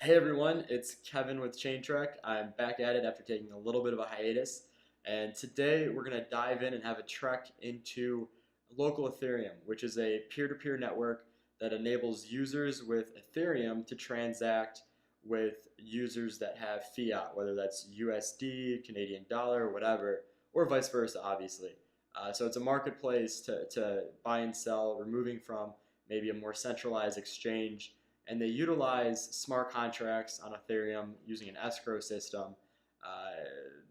Hey everyone, it's Kevin with Chain Trek. I'm back at it after taking a little bit of a hiatus, and today we're going to dive in and have a trek into Local Ethereum, which is a peer-to-peer network that enables users with Ethereum to transact with users that have fiat, whether that's USD, Canadian dollar, whatever, or vice versa, obviously. So it's a marketplace to buy and sell, removing from maybe a more centralized exchange, and they utilize smart contracts on Ethereum using an escrow system uh,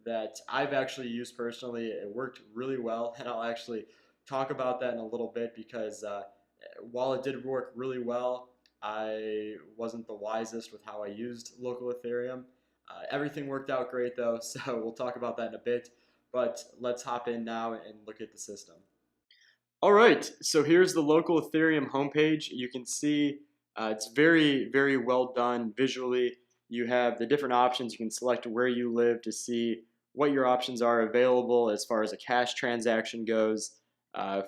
that I've actually used personally. It worked really well, and I'll actually talk about that in a little bit because while it did work really well, I wasn't the wisest with how I used local Ethereum. Everything worked out great though, so we'll talk about that in a bit. But let's hop in now and look at the system. All right, so here's the local Ethereum homepage. You can see it's very, very well done visually. You have the different options. You can select where you live to see what your options are available as far as a cash transaction goes. I'll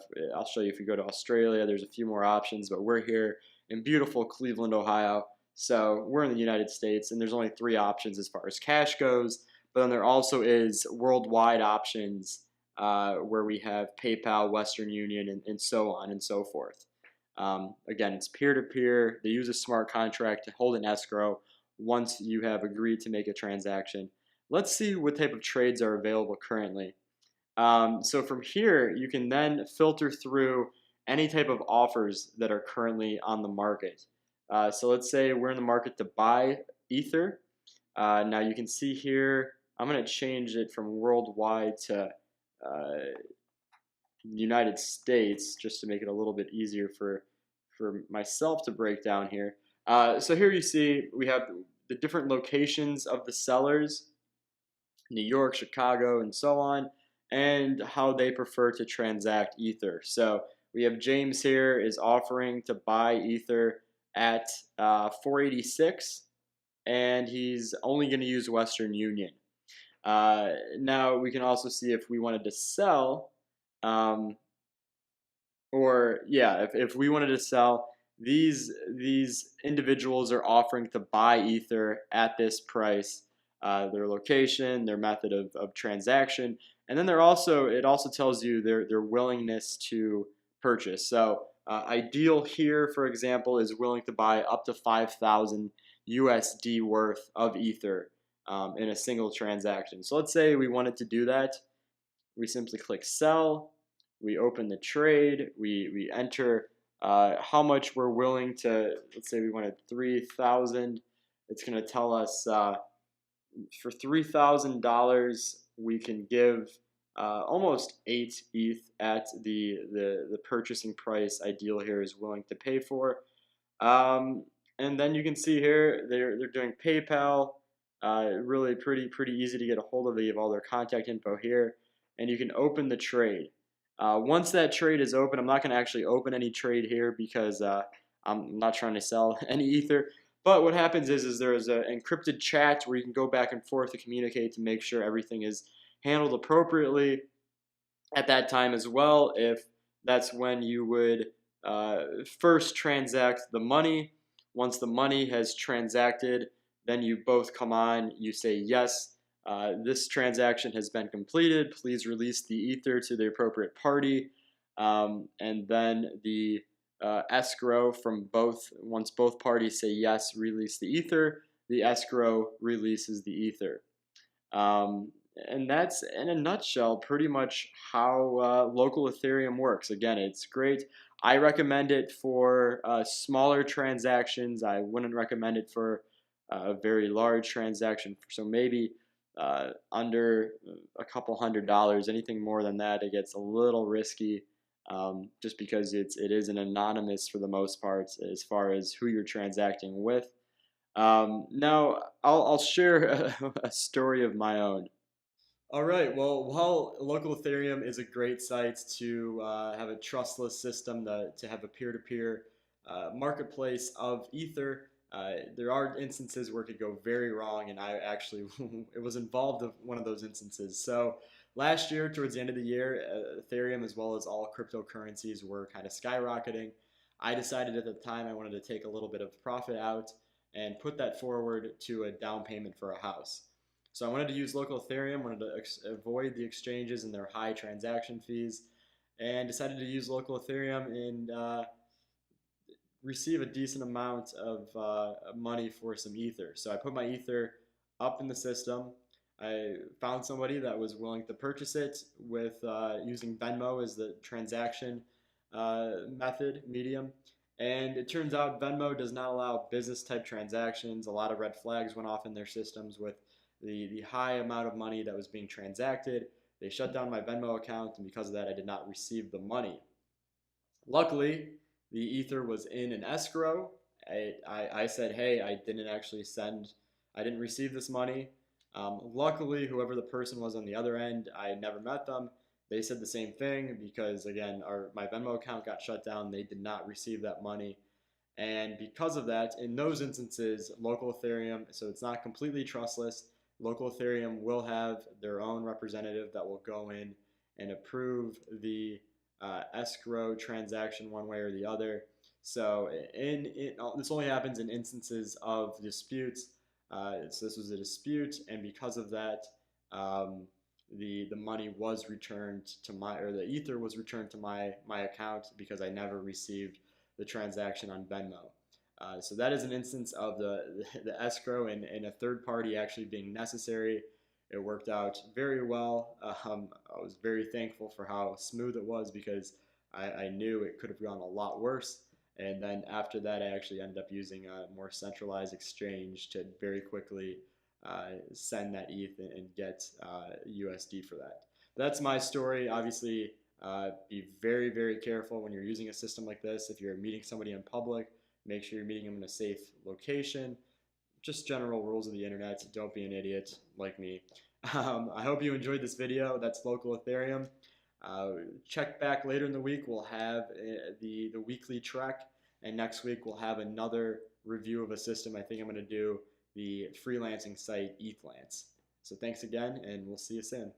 show you if you go to Australia, there's a few more options, but we're here in beautiful Cleveland, Ohio. So we're in the United States, and there's only three options as far as cash goes, but then there also is worldwide options where we have PayPal, Western Union, and so on and so forth. Again, it's peer-to-peer. They use a smart contract to hold an escrow once you have agreed to make a transaction. Let's see what type of trades are available currently. So from here, you can then filter through any type of offers that are currently on the market. So let's say we're in the market to buy Ether. Now you can see here, I'm going to change it from worldwide to United States just to make it a little bit easier for myself to break down here. So here you see we have the different locations of the sellers, New York, Chicago, and so on, and how they prefer to transact Ether. So we have James here is offering to buy Ether at 486, and he's only going to use Western Union. Now we can also see if we wanted to sell, um, or yeah, if we wanted to sell, these individuals are offering to buy Ether at this price, their location, their method of transaction, and then it also tells you their willingness to purchase. So Ideal here, for example, is willing to buy up to 5,000 USD worth of Ether in a single transaction. So let's say we wanted to do that. We simply click sell, we open the trade, we enter how much we're willing to, let's say we wanted 3,000. It's going to tell us for $3,000 we can give almost 8 ETH at the purchasing price Ideal here is willing to pay for. And then you can see here they're doing PayPal. Really pretty easy to get a hold of. They have all their contact info here, and you can open the trade. Once that trade is open, I'm not going to actually open any trade here because I'm not trying to sell any Ether. But what happens is there's an encrypted chat where you can go back and forth to communicate to make sure everything is handled appropriately at that time as well. If that's when you would first transact the money. Once the money has transacted, then you both come on, you say yes, this transaction has been completed, please release the Ether to the appropriate party, and then the escrow from once both parties say yes, release the Ether, the escrow releases the Ether. And that's, in a nutshell, pretty much how local Ethereum works. Again, it's great. I recommend it for smaller transactions. I wouldn't recommend it for a very large transaction. So maybe under a couple $100. Anything more than that, it gets a little risky. Just because it is an anonymous for the most part as far as who you're transacting with. Now, I'll share a story of my own. All right. Well, while local Ethereum is a great site to have a trustless system to have a peer-to-peer marketplace of Ether, there are instances where it could go very wrong, and I actually it was involved in one of those instances. So last year, towards the end of the year, Ethereum as well as all cryptocurrencies were kind of skyrocketing. I decided at the time I wanted to take a little bit of profit out, and put that forward to a down payment for a house. So I wanted to use local Ethereum, wanted to avoid the exchanges and their high transaction fees, and decided to use local Ethereum and receive a decent amount of money for some Ether. So I put my Ether up in the system. I found somebody that was willing to purchase it with using Venmo as the transaction method medium. And it turns out Venmo does not allow business type transactions. A lot of red flags went off in their systems with the high amount of money that was being transacted. They shut down my Venmo account, and because of that, I did not receive the money. Luckily, the Ether was in an escrow. I said, hey, I didn't receive this money. Luckily, whoever the person was on the other end, I never met them. They said the same thing because, again, my Venmo account got shut down. They did not receive that money. And because of that, in those instances, local Ethereum, so it's not completely trustless, local Ethereum will have their own representative that will go in and approve the escrow transaction one way or the other. So this only happens in instances of disputes. So this was a dispute, and because of that, the money was returned to the Ether was returned to my account because I never received the transaction on Venmo. So that is an instance of the escrow and a third party actually being necessary. It worked out very well. I was very thankful for how smooth it was because I knew it could have gone a lot worse. And then after that, I actually ended up using a more centralized exchange to very quickly send that ETH and get USD for that. That's my story. Obviously, be very, very careful when you're using a system like this. If you're meeting somebody in public, make sure you're meeting them in a safe location. Just general rules of the internet. Don't be an idiot like me. I hope you enjoyed this video. That's local Ethereum. Check back later in the week. We'll have the weekly trek, and next week we'll have another review of a system. I think I'm going to do the freelancing site Ethlance. So thanks again, and we'll see you soon.